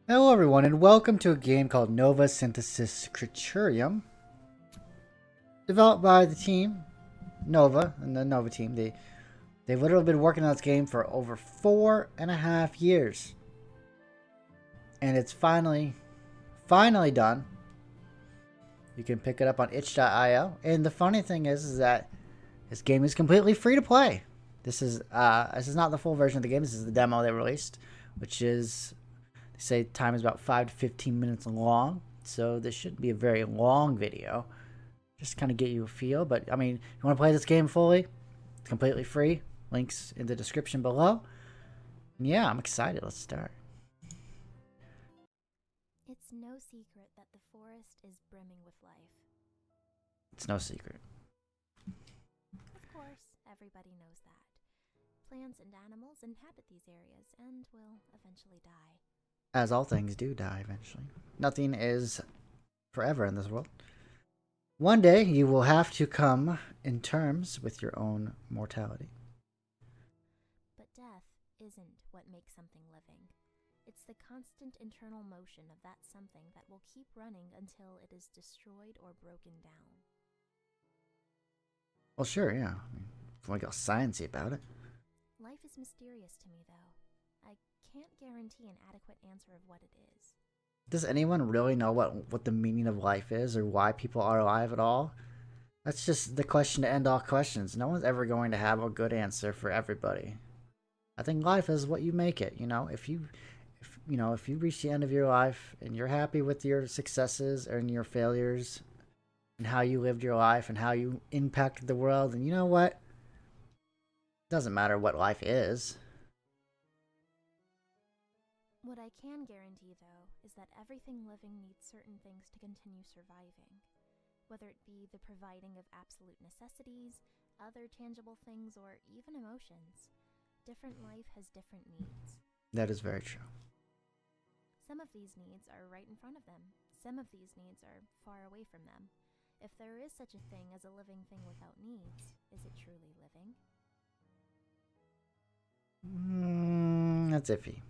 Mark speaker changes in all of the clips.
Speaker 1: Hello everyone and welcome to a game called Nova Synthesis Creaturum. Developed by the team, Nova, and the Nova team. They've literally been working on this game for over 4.5 years. And it's finally done. You can pick it up on itch.io. And the funny thing is that this game is completely free to play. This is not the full version of the game. This is the demo they released, which is, they say time is about 5 to 15 minutes long, so this shouldn't be a very long video. Just kind of get you a feel. But I mean, if you want to play this game fully, it's completely free. Links in the description below. And yeah, I'm excited. Let's start.
Speaker 2: It's no secret that the forest is brimming with life.
Speaker 1: It's no secret.
Speaker 2: Of course, everybody knows that. Plants and animals inhabit these areas and will eventually die.
Speaker 1: As all things do die eventually. Nothing is forever in this world. One day you will have to come in terms with your own mortality.
Speaker 2: But death isn't what makes something living. It's the constant internal motion of that something that will keep running until it is destroyed or broken down.
Speaker 1: Well, sure, yeah. I mean, if you want to go sciencey about it.
Speaker 2: Life is mysterious to me, though. I can't guarantee an adequate answer of what it is.
Speaker 1: Does anyone really know what the meaning of life is or why people are alive at all? That's just the question to end all questions. No one's ever going to have a good answer for everybody. I think life is what you make it, you know? If you reach the end of your life and you're happy with your successes and your failures and how you lived your life and how you impacted the world, and you know what? It doesn't matter what life is.
Speaker 2: What I can guarantee, though, is that everything living needs certain things to continue surviving. Whether it be the providing of absolute necessities, other tangible things, or even emotions. Different life has different needs.
Speaker 1: That is very true.
Speaker 2: Some of these needs are right in front of them. Some of these needs are far away from them. If there is such a thing as a living thing without needs, is it truly living?
Speaker 1: That's iffy.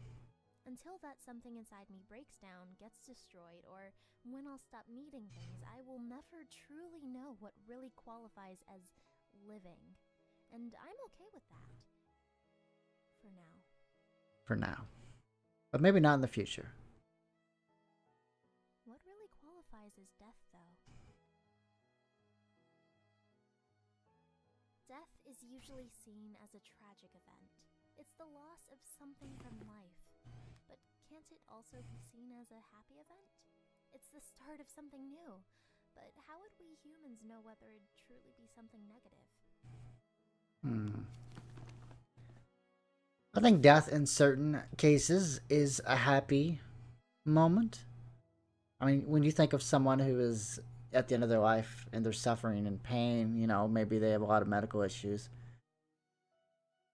Speaker 2: Until that something inside me breaks down, gets destroyed, or when I'll stop needing things, I will never truly know what really qualifies as living. And I'm okay with that. For now.
Speaker 1: For now. But maybe not in the future.
Speaker 2: What really qualifies as death, though? Death is usually seen as a tragic event. It's the loss of something from life. But can't it also be seen as a happy event? It's the start of something new. But how would we humans know whether it'd truly be something negative?
Speaker 1: I think death in certain cases is a happy moment. I mean, when you think of someone who is at the end of their life and they're suffering and pain, you know, maybe they have a lot of medical issues.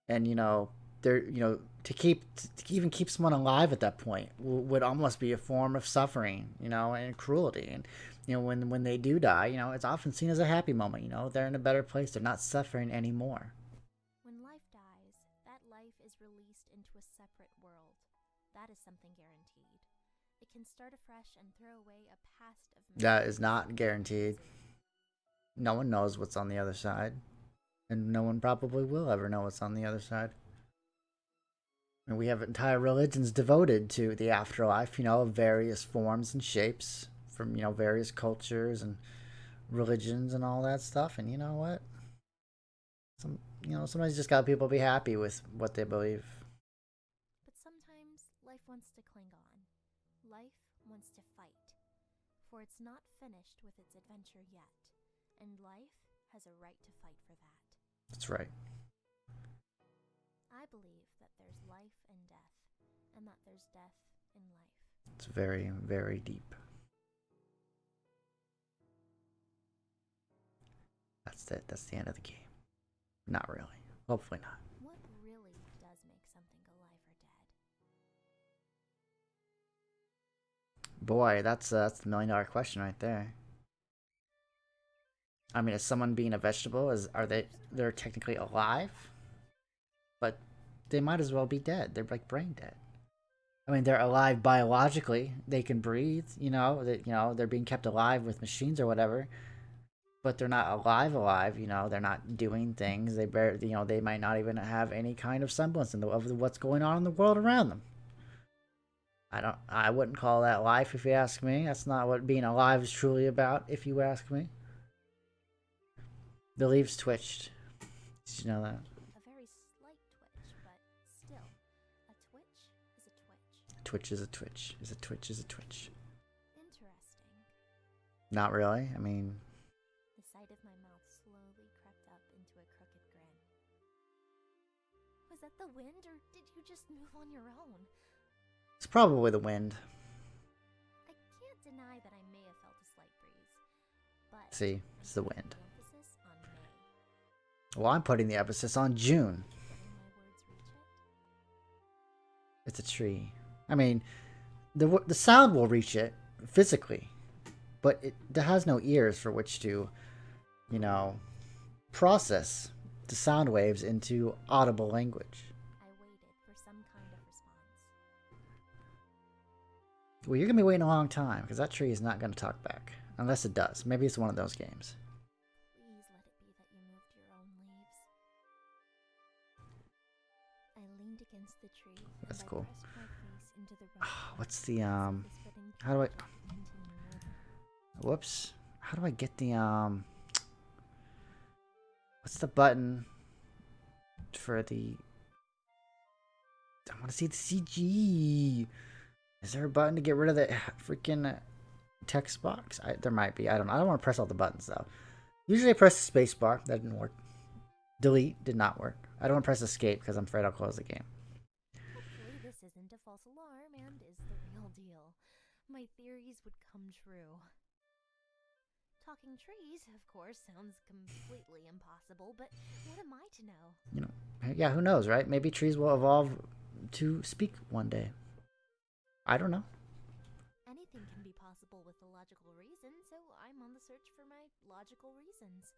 Speaker 1: And, you know, they're, you know, to even keep someone alive at that point would almost be a form of suffering, you know, and cruelty. And, you know, when they do die, you know, it's often seen as a happy moment, you know, they're in a better place. They're not suffering anymore.
Speaker 2: When life dies, that life is released into a separate world. That is something guaranteed. It can start afresh and throw away a past of...
Speaker 1: That is not guaranteed. No one knows what's on the other side. And no one probably will ever know what's on the other side. And we have entire religions devoted to the afterlife, you know, of various forms and shapes from, you know, various cultures and religions and all that stuff. And you know what? Sometimes you just got people be happy with what they believe.
Speaker 2: But sometimes life wants to cling on. Life wants to fight. For it's not finished with its adventure yet. And life has a right to fight for that.
Speaker 1: That's right.
Speaker 2: I believe that there's life in death, and that there's death in life.
Speaker 1: It's very, very deep. That's it. That's the end of the game. Not really. Hopefully not.
Speaker 2: What really does make something alive or dead?
Speaker 1: Boy, that's the $1,000,000 question right there. I mean, is someone being a vegetable? They're technically alive? But they might as well be dead. They're like brain dead. I mean, they're alive biologically. They can breathe. They're being kept alive with machines or whatever. But they're not alive. They're not doing things. They might not even have any kind of semblance of what's going on in the world around them. I wouldn't call that life if you ask me. That's not what being alive is truly about, if you ask me. The leaves twitched. Did you know that?
Speaker 2: A very slight twitch, but still, a twitch is a twitch.
Speaker 1: Twitch is a twitch. Is a twitch is a twitch.
Speaker 2: Interesting.
Speaker 1: Not really. I mean,
Speaker 2: The side of my mouth slowly crept up into a crooked grin. Was that the wind, or did you just move on your own?
Speaker 1: it's probably the wind.
Speaker 2: I can't deny that I may have felt a slight breeze, but
Speaker 1: See, it's the
Speaker 2: I'm putting
Speaker 1: wind.
Speaker 2: the emphasis on May.
Speaker 1: Well, I'm putting the emphasis on June.
Speaker 2: Letting my words reach it.
Speaker 1: It's a tree. I mean, the sound will reach it physically, but it has no ears for which to, process the sound waves into audible language.
Speaker 2: I waited for some kind of response.
Speaker 1: Well, you're gonna be waiting a long time because that tree is not gonna talk back unless it does. Maybe it's one of those games.
Speaker 2: Please let it be that you moved your own leaves. I leaned against the tree.
Speaker 1: That's
Speaker 2: and
Speaker 1: cool.
Speaker 2: I pressed my face into the rough
Speaker 1: What's
Speaker 2: as
Speaker 1: the
Speaker 2: if this fitting
Speaker 1: How do I?
Speaker 2: path would continue moving.
Speaker 1: Whoops. How do I get the What's the button for the? I want to see the CG. Is there a button to get rid of the freaking text box? There might be. I don't know. I don't want to press all the buttons though. Usually I press the space bar. That didn't work. Delete did not work. I don't want to press escape because I'm afraid I'll close the game.
Speaker 2: Hopefully this isn't a false alarm and is the real deal. My theories would come true. Talking trees, of course, sounds completely impossible, but what am I to know?
Speaker 1: Yeah, who knows, right? Maybe trees will evolve to speak one day. I don't know.
Speaker 2: Anything can be possible with a logical reason, so I'm on the search for my logical reasons.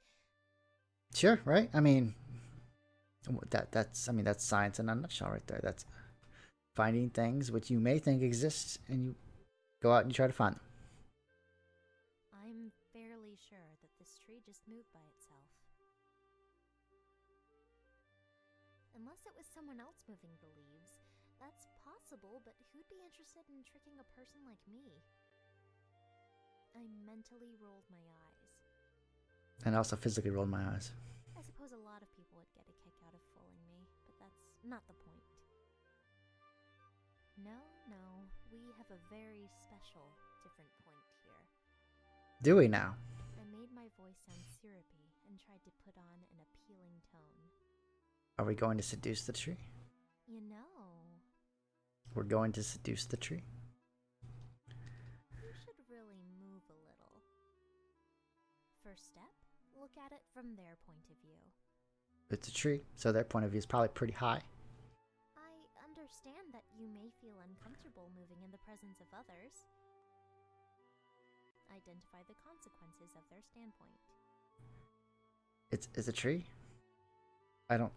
Speaker 1: Sure, right? I mean, that's science in a nutshell right there. That's finding things which you may think exist, and you go out and you try to find them.
Speaker 2: I'm fairly sure that this tree just moved by itself. Unless it was someone else moving the leaves, that's possible, but who'd be interested in tricking a person like me? I mentally rolled my eyes.
Speaker 1: And I also physically rolled my eyes.
Speaker 2: I suppose a lot of people would get a kick out of fooling me, but that's not the point. No, we have a very special, different point here.
Speaker 1: Do we now?
Speaker 2: I made my voice sound syrupy and tried to put on an appealing tone.
Speaker 1: Are we going to seduce the tree?
Speaker 2: You know,
Speaker 1: We're going to seduce the tree.
Speaker 2: you should really move a little. First step, look at it from their point of view.
Speaker 1: It's a tree, so their point of view is probably pretty high.
Speaker 2: I understand that you may feel uncomfortable moving in the presence of others. Identify the consequences of their standpoint.
Speaker 1: It's a tree? I don't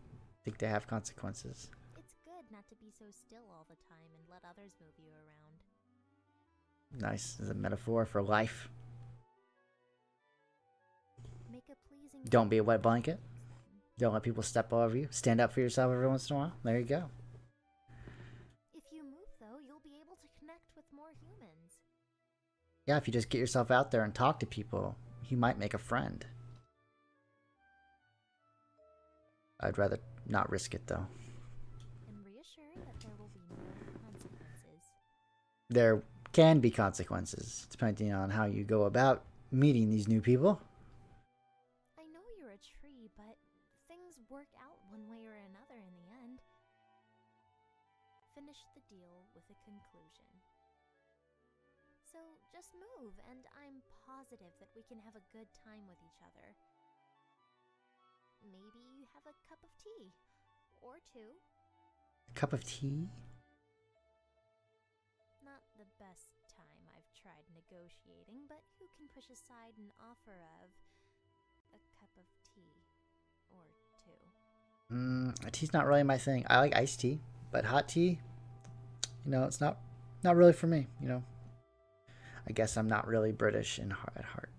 Speaker 1: think they have consequences.
Speaker 2: It's good not to be so still all the time and let others move you around.
Speaker 1: Nice. Is a metaphor for life.
Speaker 2: Make a pleasing
Speaker 1: Don't be a wet blanket.
Speaker 2: next time.
Speaker 1: Don't let people step all over you. Stand up for yourself every once in a while. There you go.
Speaker 2: If you move, though, you'll be able to connect with more humans.
Speaker 1: Yeah, if you just get yourself out there and talk to people, you might make a friend. I'd rather not risk it, though.
Speaker 2: And reassure that there will be no consequences.
Speaker 1: There can be consequences, depending on how you go about meeting these new people.
Speaker 2: I know you're a tree, but things work out one way or another in the end. Finish the deal with a conclusion. So just move, and I'm positive that we can have a good time with each other. Maybe have a cup of tea. Or two.
Speaker 1: A cup of tea?
Speaker 2: Not the best time I've tried negotiating, but who can push aside an offer of a cup of tea or two?
Speaker 1: Tea's not really my thing. I like iced tea, but hot tea? You know, it's not really for me. You know, I guess I'm not really British at heart.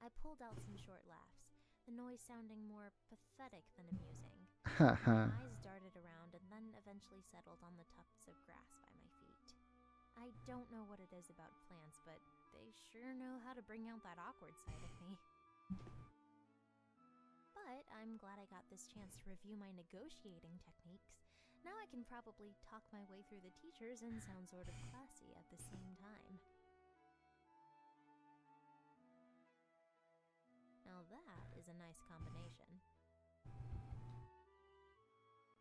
Speaker 2: I pulled out some short laughs, the noise sounding more pathetic than amusing.
Speaker 1: Haha.
Speaker 2: My eyes darted around and then eventually settled on the tufts of grass by my feet. I don't know what it is about plants, but they sure know how to bring out that awkward side of me. But I'm glad I got this chance to review my negotiating techniques. Now I can probably talk my way through the teachers and sound sort of classy at the same time. Now that is a nice combination.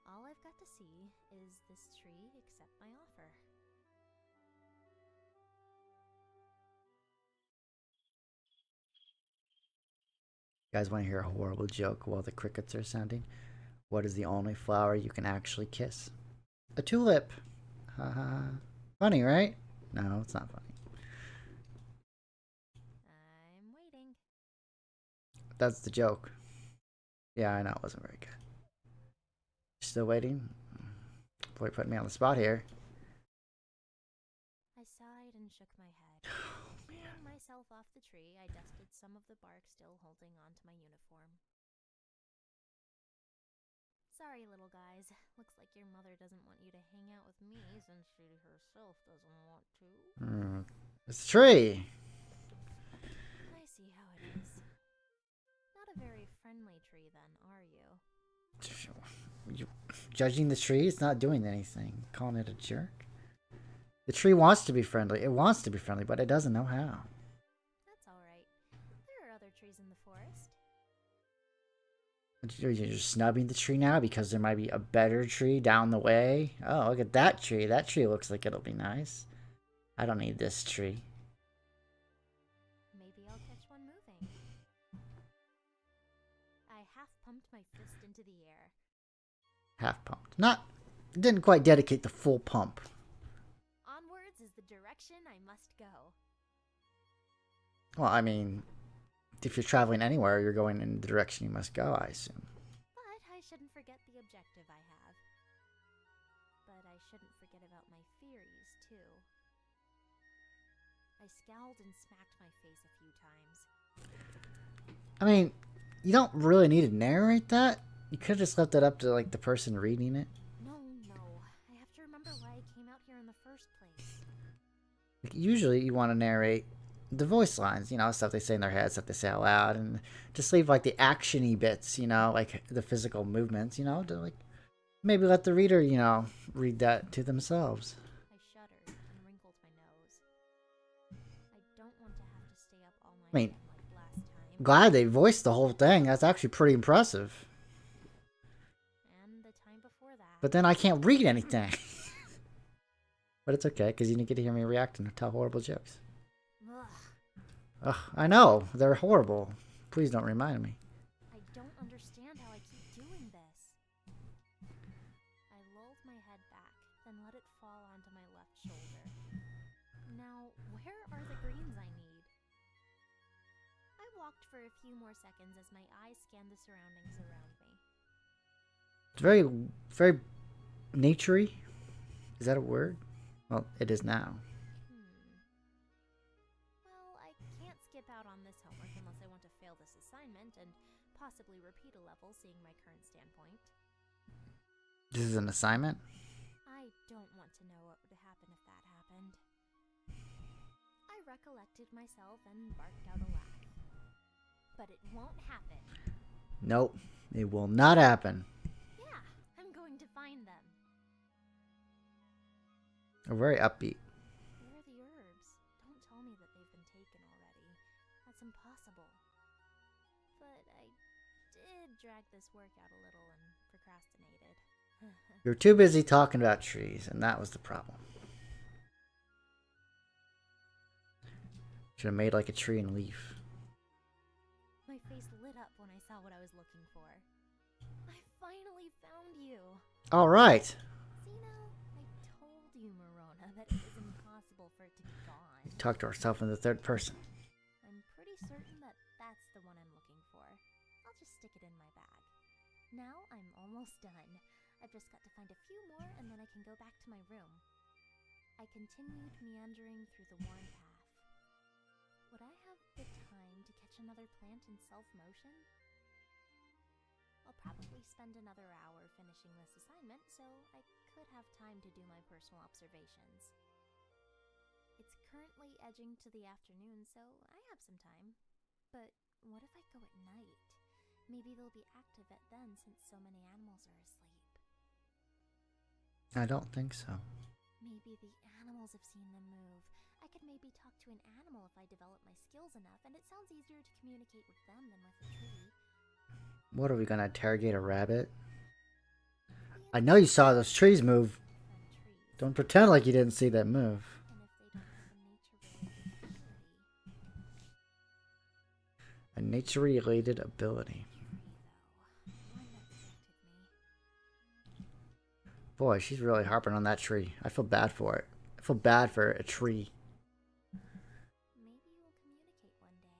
Speaker 2: All I've got to see is this tree accept my offer.
Speaker 1: You guys want to hear a horrible joke while the crickets are sounding? What is the only flower you can actually kiss? A tulip. Haha. Funny, right? No, it's not funny.
Speaker 2: I'm waiting.
Speaker 1: That's the joke. Yeah, I know it wasn't very good. Still waiting? Boy, putting me on the spot here.
Speaker 2: I sighed and shook my head. Peeling myself off the tree, I dusted some of the bark still holding onto my uniform. Sorry, little guys. Looks like your mother doesn't want you to hang out with me since she herself doesn't want to.
Speaker 1: It's a tree.
Speaker 2: I see how it is. Not a very friendly tree then, are you?
Speaker 1: You judging the tree? It's not doing anything. Calling it a jerk? The tree wants to be friendly. It wants to be friendly, but it doesn't know how.
Speaker 2: That's alright. There are other trees in the forest.
Speaker 1: You're just snubbing the tree now because there might be a better tree down the way. Oh, look at that tree. That tree looks like it'll be nice. I don't need this tree.
Speaker 2: Maybe I'll catch one moving. I half-pumped my fist into the air.
Speaker 1: Half pumped. Didn't quite dedicate the full pump.
Speaker 2: Onwards is the direction I must go.
Speaker 1: Well, I mean, if you're traveling anywhere, you're going in the direction you must go, I assume.
Speaker 2: But I shouldn't forget the objective I have. But I shouldn't forget about my theories, too. I scowled and smacked my face a few times.
Speaker 1: I mean, you don't really need to narrate that. You could have just left that up to, like, the person reading it.
Speaker 2: No. I have to remember why I came out here in the first place.
Speaker 1: Like, usually you want to narrate the voice lines, you know, stuff they say in their head, stuff they say out loud, and just leave, like, the action-y bits, you know, like the physical movements, you know, to, like, maybe let the reader, you know, read that to themselves.
Speaker 2: I shuddered and wrinkled my nose. I don't want to have to stay up all night
Speaker 1: I mean,
Speaker 2: again like last time.
Speaker 1: Glad they voiced the whole thing. That's actually pretty impressive.
Speaker 2: And the time before that.
Speaker 1: But then I can't read anything. But it's okay, because you didn't get to hear me react and tell horrible jokes. Ugh, I know. They're horrible. Please don't remind me.
Speaker 2: I don't understand how I keep doing this. I lulled my head back, then let it fall onto my left shoulder. Now, where are the greens I need? I walked for a few more seconds as my eyes scanned the surroundings around me.
Speaker 1: It's very, very naturey. Is that a word? Well, it is now.
Speaker 2: Well, I can't skip out on this homework unless I want to fail this assignment and possibly repeat a level seeing my current standpoint.
Speaker 1: This is an assignment?
Speaker 2: I don't want to know what would happen if that happened. I recollected myself and barked out a laugh. But it won't happen.
Speaker 1: Nope, it will not happen.
Speaker 2: Yeah, I'm going to find them.
Speaker 1: They're very upbeat.
Speaker 2: Where are the herbs? Don't tell me that they've been taken already. That's impossible. But I did drag this work out a little and procrastinated.
Speaker 1: You're too busy talking about trees, and that was the problem. Should have made like a tree and leaf.
Speaker 2: My face lit up when I saw what I was looking for. I finally found you.
Speaker 1: All right.
Speaker 2: See now, I told you, Merona, that it was impossible for it to be gone.
Speaker 1: Talk to ourselves in the third person.
Speaker 2: I'm pretty certain that that's the one I'm looking for. I'll just stick it in my bag. Now I'm almost done. I've just got to find a few more and then I can go back to my room. I continued meandering through the worn path. Would I have the time to catch another plant in self-motion? I'll probably spend another hour finishing this assignment, so I could have time to do my personal observations. It's currently edging to the afternoon, so I have some time. But what if I go at night? Maybe they'll be active at then since so many animals are asleep.
Speaker 1: I don't think so.
Speaker 2: Maybe the animals have seen them move. I could maybe talk to an animal if I develop my skills enough, and it sounds easier to communicate with them than with a tree.
Speaker 1: What are we gonna interrogate a rabbit? I know you saw those trees move. Don't pretend like you didn't see that move. A nature-related ability. Boy, she's really harping on that tree. I feel bad for it. I feel bad for a tree.
Speaker 2: Maybe we'll communicate one day.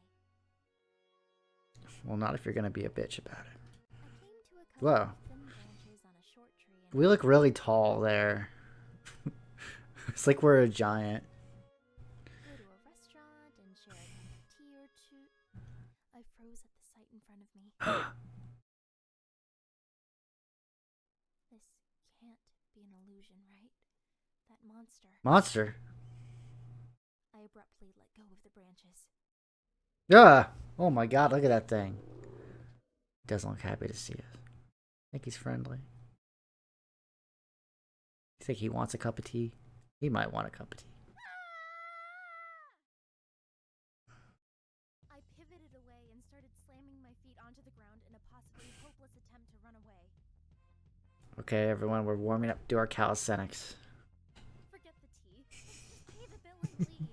Speaker 1: Well, not if you're gonna be a bitch about it.
Speaker 2: I came to a couple of thin branches on a short tree and
Speaker 1: We look really tall there. It's like we're a giant.
Speaker 2: go to a restaurant and share a cup of tea or two. I froze at the sight in front of me. This can't be an illusion, right? That monster.
Speaker 1: Monster?
Speaker 2: I abruptly let go of the branches.
Speaker 1: Yeah. Oh my god, look at that thing. He doesn't look happy to see us. I think he's friendly. You think he wants a cup of tea? He might want a cup of tea.
Speaker 2: I pivoted away and started slamming my feet onto the ground in a possibly hopeless attempt to run away.
Speaker 1: Okay, everyone, we're warming up to our calisthenics.
Speaker 2: Forget the tea. Just pay the bill and leave.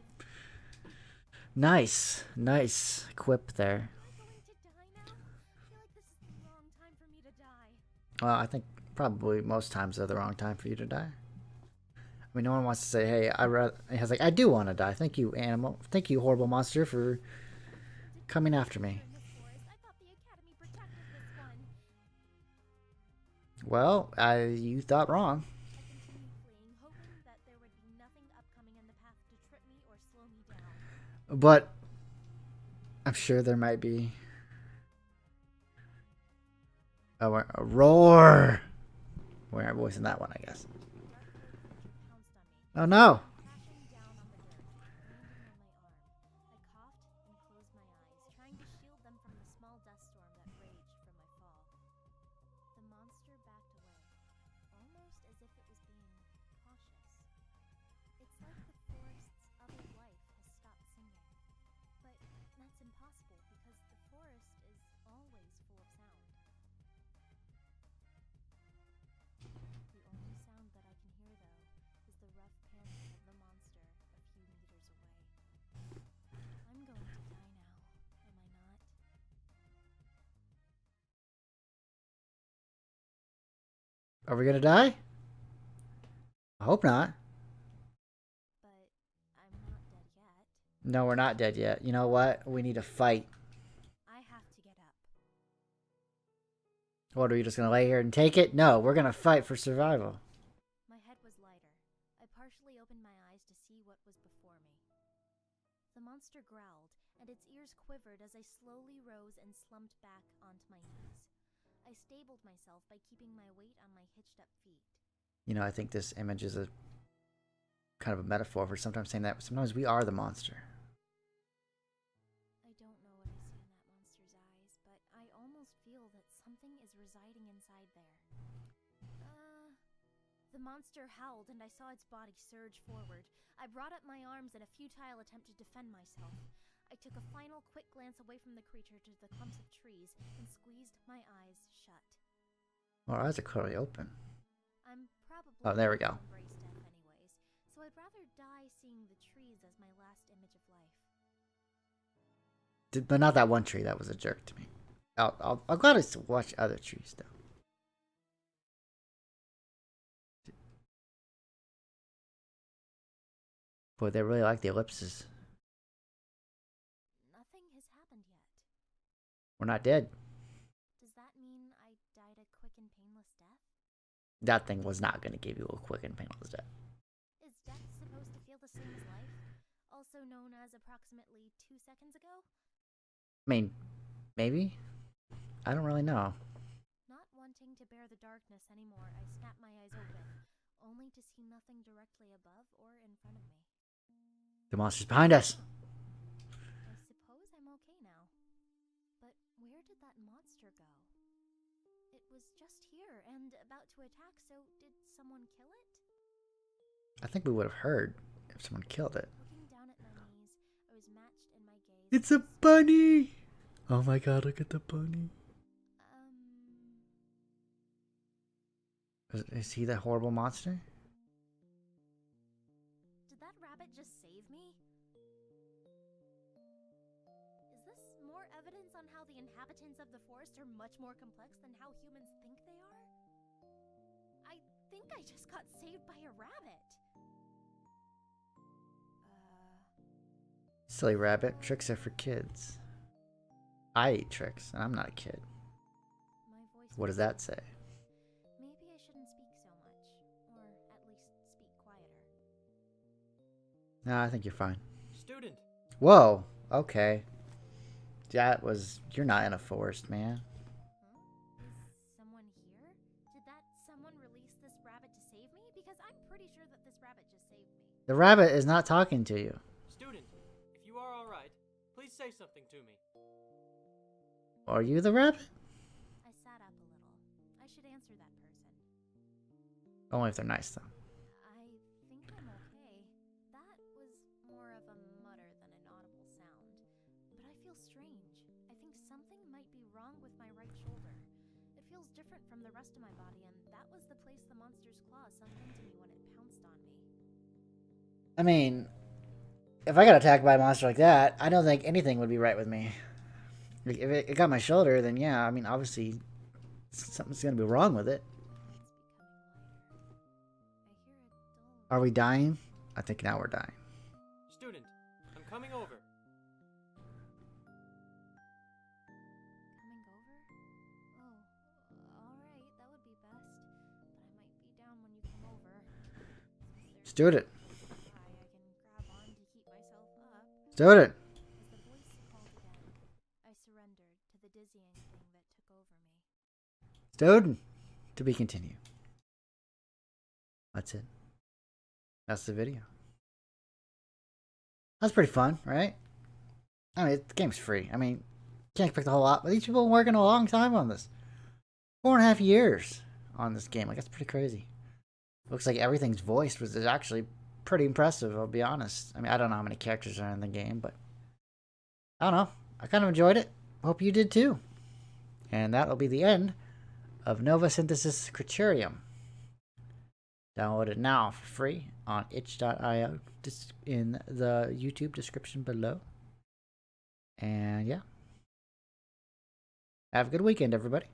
Speaker 1: Nice. Nice quip there.
Speaker 2: Am I going to die now? I feel like this is the wrong time for me to die.
Speaker 1: Well, I think probably most times are the wrong time for you to die. I mean, no one wants to say, hey, He's like, I do want to die. Thank you, animal. Thank you, horrible monster, for coming after me.
Speaker 2: In this forest, I thought the Academy protected this one.
Speaker 1: Well, you thought wrong.
Speaker 2: I continued fleeing, hoping that there would be nothing upcoming in the path to trip me or slow me down.
Speaker 1: But I'm sure there might be. Oh, a roar. We're not voicing that one, I guess.
Speaker 2: Pounced on me,
Speaker 1: Oh no.
Speaker 2: crashing down on the dirt, landing on my arm. I coughed and closed my eyes, trying to shield them from the small dust storm that raged from my fall. The monster backed away, almost as if it was being cautious. It's like the forest's other life has stopped singing. But that's impossible because the forest is always full of sound. The only sound that I can hear, though, is the rough panting of the monster a few meters away. I'm going to die now, am I not?
Speaker 1: Are we gonna die? I hope not.
Speaker 2: But I'm not dead yet.
Speaker 1: No, we're not dead yet. You know what? We need to fight.
Speaker 2: I have to get up.
Speaker 1: What, are you just gonna lay here and take it? No, we're gonna fight for survival.
Speaker 2: My head was lighter. I partially opened my eyes to see what was before me. The monster growled, and its ears quivered as I slowly rose and slumped back onto my knees. I stabled myself by keeping my weight on my hitched-up feet.
Speaker 1: You know, I think this image is a kind of a metaphor for sometimes saying that sometimes we are the monster.
Speaker 2: I don't know what I see in that monster's eyes, but I almost feel that something is residing inside there. The monster howled, and I saw its body surge forward. I brought up my arms in a futile attempt to defend myself. I took a final quick glance away from the creature to the clumps of trees and squeezed my eyes shut.
Speaker 1: Our eyes are clearly open.
Speaker 2: I'm probably
Speaker 1: Oh, there we go.
Speaker 2: gonna embrace death anyways, so I'd rather die seeing the trees as my last image of life.
Speaker 1: But not that one tree. That was a jerk to me. I'll glad to watch other trees though. Boy, they really like the ellipses.
Speaker 2: Nothing has happened yet.
Speaker 1: We're not dead.
Speaker 2: Does that mean I died a quick and painless death?
Speaker 1: That thing was not going to give you a quick and painless death.
Speaker 2: Is death supposed also known as approximately 2 seconds ago?
Speaker 1: I mean, maybe? I don't really know.
Speaker 2: Not wanting to bear the darkness anymore, I snap my eyes open, only to see nothing directly above or in front of me.
Speaker 1: The monster's behind us.
Speaker 2: I suppose I'm okay now. But where did that monster go? It was just here and about to attack, so did someone kill it?
Speaker 1: I think we would have heard if someone killed it.
Speaker 2: Looking down at my knees, I was matched in my gaze.
Speaker 1: It's a bunny! Oh my god, look at the bunny. Is he that horrible monster?
Speaker 2: Did that rabbit just save me? Is this more evidence on how the inhabitants of the forest are much more complex than how humans think they are? I think I just got saved by a rabbit.
Speaker 1: Silly rabbit, tricks are for kids. I eat tricks, and I'm not a kid.
Speaker 2: My voice.
Speaker 1: What does that say?
Speaker 2: Maybe I shouldn't speak so much, or at least speak quieter.
Speaker 1: Nah, I think you're fine.
Speaker 3: Student.
Speaker 1: Whoa, okay. That was... You're not in a forest, man.
Speaker 2: Huh? Is someone here? Did that someone release this rabbit to save me? Because I'm pretty sure that this rabbit just saved me.
Speaker 1: The rabbit is not talking to you.
Speaker 3: Student, if you are alright, please say something to me.
Speaker 1: Are you the rabbit?
Speaker 2: I sat up a little. I should answer that person.
Speaker 1: Only if they're nice, though.
Speaker 2: I think I'm okay. That was more of a mutter than an audible sound. But I feel strange. I think something might be wrong with my right shoulder. It feels different from the rest of my body, and that was the place the monster's claw sunk into me when it pounced on me.
Speaker 1: I mean, if I got attacked by a monster like that, I don't think anything would be right with me. Like, if it got my shoulder, then yeah, I mean, obviously, something's gonna be wrong with it.
Speaker 2: It's becoming lighter. I hear a dull...
Speaker 1: Are we dying? I think now we're dying.
Speaker 3: Student, I'm coming over.
Speaker 2: Coming over? Oh, alright, that would be best. But I might be down when you come over.
Speaker 1: Student.
Speaker 2: I can grab on to keep myself up.
Speaker 1: Student.
Speaker 2: As the voice called again, I surrendered to the dizzying thing that took over me.
Speaker 1: Student. To be continued. That's it. That's the video. That's pretty fun, right? I mean, the game's free. I mean, can't expect a whole lot, but these people have been working a long time on this. 4.5 years on this game. Like, that's pretty crazy. Looks like everything's voiced, which is actually pretty impressive, I'll be honest. I mean, I don't know how many characters are in the game, but I don't know. I kind of enjoyed it. Hope you did too. And that'll be the end of Nova Synthesis Creaturum. Download it now for free on itch.io in the YouTube description below. And yeah. Have a good weekend, everybody.